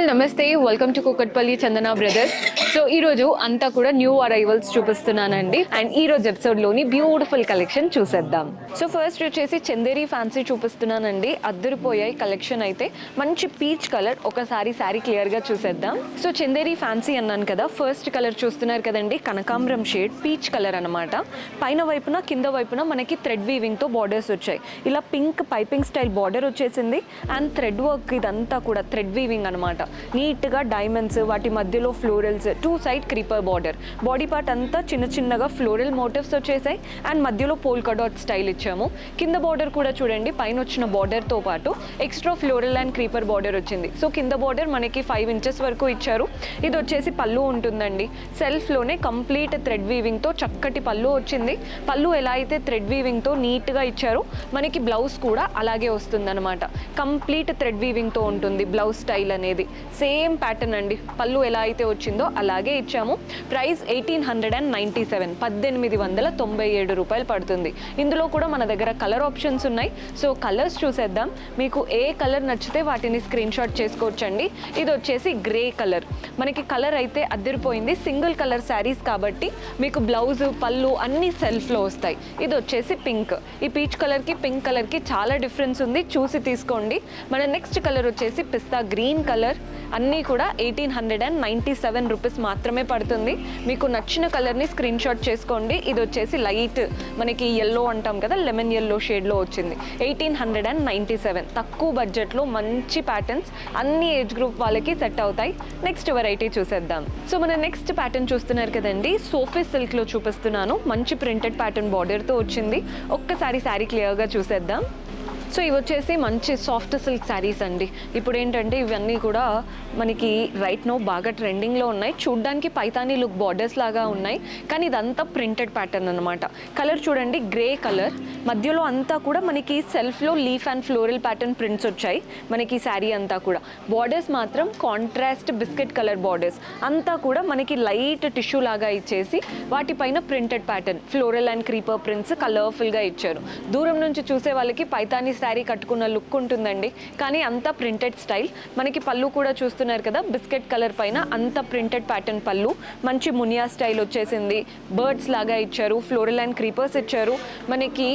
All నమస్తే, welcome to Kukatpally Chandana brothers. So ఈ రోజు అంతా కూడా న్యూ అరైవల్స్ చూపిస్తున్నానండి. అండ్ ఈ రోజు ఎపిసోడ్ లోని బ్యూటిఫుల్ కలెక్షన్ చూసేద్దాం. సో ఫస్ట్ వచ్చేసి చందేరి ఫ్యాన్సీ చూపిస్తున్నానండి. అద్దరిపోయాయి కలెక్షన్ అయితే. మంచి పీచ్ కలర్, ఒకసారి శారీ క్లియర్ గా చూసేద్దాం. సో చందేరి ఫ్యాన్సీ అన్నాను కదా, ఫస్ట్ కలర్ చూస్తున్నారు కదండి, కనకాంబరం షేడ్ పీచ్ కలర్ అనమాట. పైన వైపున కింద వైపున మనకి థ్రెడ్ వీవింగ్ తో బార్డర్స్ వచ్చాయి. ఇలా పింక్ పైపింగ్ స్టైల్ బార్డర్ వచ్చేసింది. అండ్ థ్రెడ్ వర్క్ ఇదంతా కూడా థ్రెడ్ వీవింగ్ అనమాట. నీట్గా డైమండ్స్, వాటి మధ్యలో florals, two side creeper border. Body part అంతా చిన్న చిన్నగా ఫ్లోరల్ మోటివ్స్ వచ్చేసాయి. అండ్ మధ్యలో పోల్కా డాట్ స్టైల్ ఇచ్చాము. కింద బార్డర్ కూడా చూడండి, పైన వచ్చిన బార్డర్తో పాటు extra floral and creeper border వచ్చింది. సో కింద బార్డర్ మనకి 5 ఇంచెస్ వరకు ఇచ్చారు. ఇది వచ్చేసి పళ్ళు ఉంటుందండి. సెల్ఫ్లోనే కంప్లీట్ థ్రెడ్ వీవింగ్తో చక్కటి పళ్ళు వచ్చింది. పళ్ళు ఎలా అయితే థ్రెడ్ వీవింగ్తో నీట్గా ఇచ్చారో మనకి బ్లౌజ్ కూడా అలాగే వస్తుందన్నమాట. కంప్లీట్ థ్రెడ్ వీవింగ్తో ఉంటుంది బ్లౌజ్ స్టైల్ అనేది. సేమ్ ప్యాటర్న్ అండి, పళ్ళు ఎలా అయితే వచ్చిందో అలాగే ఇచ్చాము. ప్రైస్ 1897, 1897 రూపాయలు పడుతుంది. ఇందులో కూడా మన దగ్గర కలర్ ఆప్షన్స్ ఉన్నాయి. సో కలర్స్ చూసేద్దాం. మీకు ఏ కలర్ నచ్చితే వాటిని స్క్రీన్ షాట్ చేసుకోవచ్చండి. ఇది వచ్చేసి గ్రే కలర్. మనకి కలర్ అయితే అద్దరిపోయింది. సింగిల్ కలర్ శారీస్ కాబట్టి మీకు బ్లౌజ్ పళ్ళు అన్ని సెల్ఫ్లో వస్తాయి. ఇది వచ్చేసి పింక్. ఈ పీచ్ కలర్కి పింక్ కలర్కి చాలా డిఫరెన్స్ ఉంది, చూసి తీసుకోండి. మన నెక్స్ట్ కలర్ వచ్చేసి పిస్తా గ్రీన్ కలర్. అన్నీ కూడా 1897 రూపీస్ మాత్రమే పడుతుంది. మీకు నచ్చిన కలర్ని స్క్రీన్ షాట్ చేసుకోండి. ఇది వచ్చేసి లైట్ మనకి ఎల్లో అంటాం కదా, లెమన్ ఎల్లో షేడ్లో వచ్చింది. 1897, తక్కువ బడ్జెట్లో మంచి ప్యాటర్న్స్, అన్ని ఏజ్ గ్రూప్ వాళ్ళకి సెట్ అవుతాయి. నెక్స్ట్ వెరైటీ చూసేద్దాం. సో మన నెక్స్ట్ ప్యాటర్న్ చూస్తున్నారు కదండి, సోఫీ సిల్క్లో చూపిస్తున్నాను. మంచి ప్రింటెడ్ ప్యాటర్న్ బార్డర్తో వచ్చింది. ఒక్కసారి శారీ క్లియర్గా చూసేద్దాం. సో ఇవి వచ్చేసి మంచి సాఫ్ట్ సిల్క్ శారీస్ అండి. ఇప్పుడు ఏంటంటే ఇవన్నీ కూడా మనకి రైట్ నో బాగా ట్రెండింగ్లో ఉన్నాయి. చూడ్డానికి పైతానీ లుక్ బార్డర్స్ లాగా ఉన్నాయి, కానీ ఇదంతా ప్రింటెడ్ ప్యాటర్న్ అనమాట. కలర్ చూడండి, గ్రే కలర్. మధ్యలో అంతా కూడా మనకి సెల్ఫ్లో leaf and floral pattern prints వచ్చాయి. మనకి శారీ అంతా కూడా బార్డర్స్ మాత్రం కాంట్రాస్ట్ బిస్కెట్ కలర్ బార్డర్స్. అంతా కూడా మనకి లైట్ టిష్యూ లాగా ఇచ్చేసి వాటిపైన printed pattern floral and creeper prints కలర్ఫుల్గా ఇచ్చారు. దూరం నుంచి చూసే వాళ్ళకి పైతానీ శారీ కట్టుకున్న లుక్ ఉంటుందండి, కానీ అంతా ప్రింటెడ్ స్టైల్. మనకి పళ్ళు కూడా చూస్తున్నారు కదా, బిస్కెట్ కలర్ పైన అంతా ప్రింటెడ్ ప్యాటర్న్ పళ్ళు. మంచి మునియా స్టైల్ వచ్చేసింది. బర్డ్స్ లాగా ఇచ్చారు, ఫ్లోరల్ అండ్ క్రీపర్స్ ఇచ్చారు. మనకి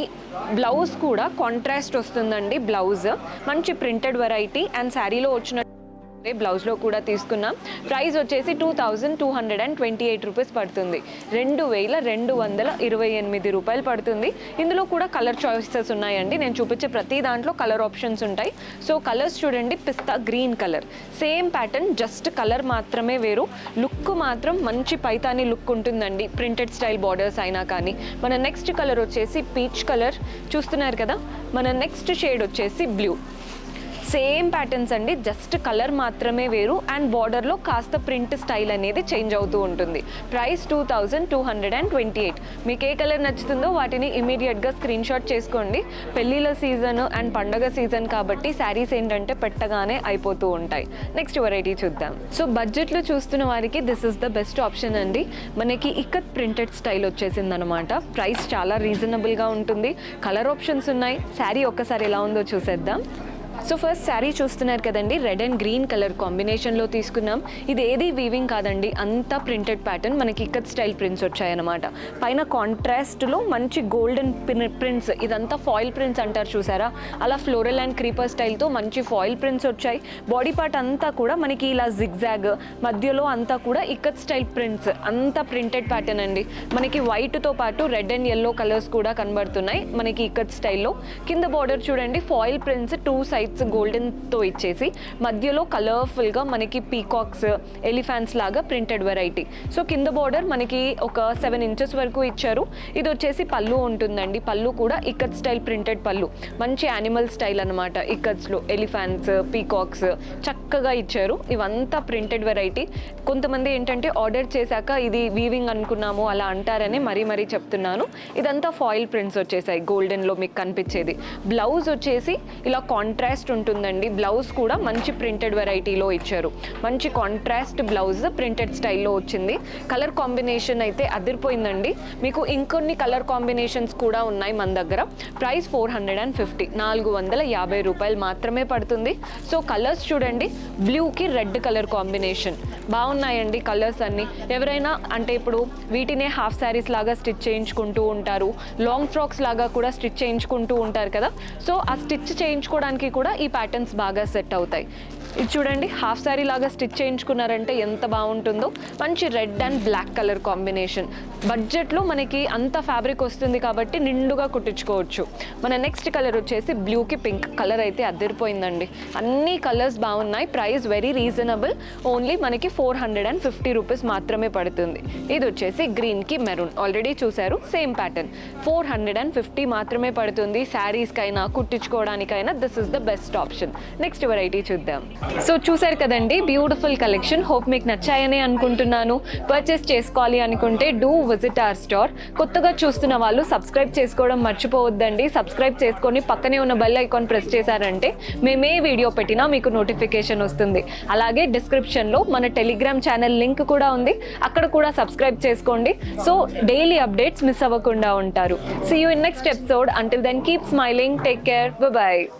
బ్లౌజ్ కూడా కాంట్రాస్ట్ వస్తుందండి. బ్లౌజ్ మంచి ప్రింటెడ్ వెరైటీ. అండ్ శారీలో వచ్చిన బ్లౌజ్లో కూడా తీసుకున్నాం. ప్రైస్ వచ్చేసి 2228 రూపీస్ పడుతుంది. 2228 రూపాయలు పడుతుంది. ఇందులో కూడా కలర్ చాయిసెస్ ఉన్నాయండి. నేను చూపించే ప్రతి దాంట్లో కలర్ ఆప్షన్స్ ఉంటాయి. సో కలర్స్ చూడండి, పిస్తా green colour, same pattern, just colour మాత్రమే వేరు. లుక్ మాత్రం మంచి పైతానీ లుక్ ఉంటుందండి, ప్రింటెడ్ స్టైల్ బార్డర్స్ అయినా కానీ. మన నెక్స్ట్ కలర్ వచ్చేసి పీచ్ కలర్ చూస్తున్నారు కదా. మన నెక్స్ట్ షేడ్ వచ్చేసి బ్లూ. సేమ్ ప్యాటర్న్స్ అండి, జస్ట్ కలర్ మాత్రమే వేరు. అండ్ బార్డర్లో కాస్త ప్రింట్ స్టైల్ అనేది చేంజ్ అవుతూ ఉంటుంది. ప్రైస్ 2228. మీకు ఏ కలర్ నచ్చుతుందో వాటిని ఇమీడియట్గా స్క్రీన్ షాట్ చేసుకోండి. పెళ్ళిళ్ళ సీజన్ అండ్ పండగ సీజన్ కాబట్టి శారీస్ ఏంటంటే పెట్టగానే అయిపోతూ ఉంటాయి. నెక్స్ట్ వెరైటీ చూద్దాం. సో బడ్జెట్లో చూస్తున్న వారికి this is the best option అండి. మనకి ఇక్కత్ ప్రింటెడ్ స్టైల్ వచ్చేసింది అనమాట. ప్రైస్ చాలా రీజనబుల్గా ఉంటుంది. కలర్ ఆప్షన్స్ ఉన్నాయి. శారీ ఒక్కసారి ఎలా ఉందో చూసేద్దాం. సో ఫస్ట్ శారీ చూస్తున్నారు కదండి, రెడ్ అండ్ గ్రీన్ కలర్ కాంబినేషన్లో తీసుకున్నాం. ఇది ఏది వీవింగ్ కాదండి, అంతా ప్రింటెడ్ ప్యాటర్న్. మనకి ఇక్కత్ స్టైల్ ప్రింట్స్ వచ్చాయన్నమాట. పైన కాంట్రాస్ట్లో మంచి గోల్డెన్ ప్రింట్స్, ఇదంతా ఫాయిల్ ప్రింట్స్ అంటారు చూసారా, అలా ఫ్లోరల్ అండ్ క్రీపర్ స్టైల్తో మంచి ఫాయిల్ ప్రింట్స్ వచ్చాయి. బాడీ పార్ట్ అంతా కూడా మనకి ఇలా జిగ్జాగ్, మధ్యలో అంతా కూడా ఇక్కత్ స్టైల్ ప్రింట్స్, అంతా ప్రింటెడ్ ప్యాటర్న్ అండి. మనకి వైట్తో పాటు రెడ్ అండ్ ఎల్లో కలర్స్ కూడా కనబడుతున్నాయి మనకి ఇక్కత్ స్టైల్లో. కింద బార్డర్ చూడండి, ఫాయిల్ ప్రింట్స్ 2 సైడ్స్ గోల్డెన్తో ఇచ్చేసి మధ్యలో కలర్ఫుల్గా మనకి పీకాక్స్, ఎలిఫెంట్స్ లాగా ప్రింటెడ్ వెరైటీ. సో కింద బార్డర్ మనకి ఒక 7 ఇంచెస్ వరకు ఇచ్చారు. ఇది వచ్చేసి పళ్ళు ఉంటుందండి. పళ్ళు కూడా ఇక్కత్ స్టైల్ ప్రింటెడ్ పళ్ళు, మంచి యానిమల్ స్టైల్ అనమాట. ఇక్కత్స్లో ఎలిఫెంట్స్, పీకాక్స్ చక్కగా ఇచ్చారు. ఇవంతా ప్రింటెడ్ వెరైటీ. కొంతమంది ఏంటంటే ఆర్డర్ చేశాక ఇది వీవింగ్ అనుకున్నాము అలా అంటారని మరీ చెప్తున్నాను. ఇదంతా ఫాయిల్ ప్రింట్స్ వచ్చేసాయి గోల్డెన్లో మీకు కనిపించేది. బ్లౌజ్ వచ్చేసి ఇలా కాంట్రాస్ట్ కాంట్రాస్ట్ ఉంటుందండి. బ్లౌజ్ కూడా మంచి ప్రింటెడ్ వెరైటీలో ఇచ్చారు. మంచి కాంట్రాస్ట్ బ్లౌజ్ ప్రింటెడ్ స్టైల్లో వచ్చింది. కలర్ కాంబినేషన్ అయితే అదిరిపోయిందండి. మీకు ఇంకొన్ని కలర్ కాంబినేషన్స్ కూడా ఉన్నాయి మన దగ్గర. ప్రైస్ 450, 450 రూపాయలు మాత్రమే పడుతుంది. సో కలర్స్ చూడండి, బ్లూకి రెడ్ కలర్ కాంబినేషన్ బాగున్నాయండి కలర్స్ అన్నీ. ఎవరైనా అంటే ఇప్పుడు వీటినే హాఫ్ శారీస్ లాగా స్టిచ్ చేయించుకుంటూ ఉంటారు, లాంగ్ ఫ్రాక్స్ లాగా కూడా స్టిచ్ చేయించుకుంటూ ఉంటారు కదా. సో ఆ స్టిచ్ చేయించుకోవడానికి కూడా ఈ ప్యాటర్న్స్ బాగా సెట్ అవుతాయి. ఇది చూడండి, హాఫ్ శారీ లాగా స్టిచ్ చేయించుకున్నారంటే ఎంత బాగుంటుందో. మంచి red and black colour combination. బడ్జెట్లో మనకి అంత ఫ్యాబ్రిక్ వస్తుంది కాబట్టి నిండుగా కుట్టించుకోవచ్చు. మన నెక్స్ట్ కలర్ వచ్చేసి బ్లూకి పింక్ కలర్ అయితే అదిరిపోయిందండి. అన్ని కలర్స్ బాగున్నాయి. ప్రైస్ వెరీ రీజనబుల్, ఓన్లీ మనకి 450 రూపీస్ మాత్రమే పడుతుంది. ఇది వచ్చేసి గ్రీన్కి మెరూన్, ఆల్రెడీ చూసారు, సేమ్ ప్యాటర్న్. 450 మాత్రమే పడుతుంది. శారీస్కైనా కుట్టించుకోవడానికైనా this is the best option. Next variety చూద్దాం. సో చూసారు కదండి, బ్యూటిఫుల్ కలెక్షన్. హోప్ మీకు నచ్చాయని అనుకుంటున్నాను. పర్చేస్ చేసుకోవాలి అనుకుంటే డూ విజిట్ అవర్ స్టోర్. కొత్తగా చూస్తున్న వాళ్ళు సబ్స్క్రైబ్ చేసుకోవడం మర్చిపోవద్దండి. సబ్స్క్రైబ్ చేసుకొని పక్కనే ఉన్న బెల్ ఐకాన్ ప్రెస్ చేశారంటే మేమే వీడియో పెట్టినా మీకు నోటిఫికేషన్ వస్తుంది. అలాగే డిస్క్రిప్షన్లో మన టెలిగ్రామ్ ఛానల్ లింక్ కూడా ఉంది, అక్కడ కూడా సబ్స్క్రైబ్ చేసుకోండి. సో డైలీ అప్డేట్స్ మిస్ అవ్వకుండా ఉంటారు. See you in next episode. Until then keep smiling, take care, bye by.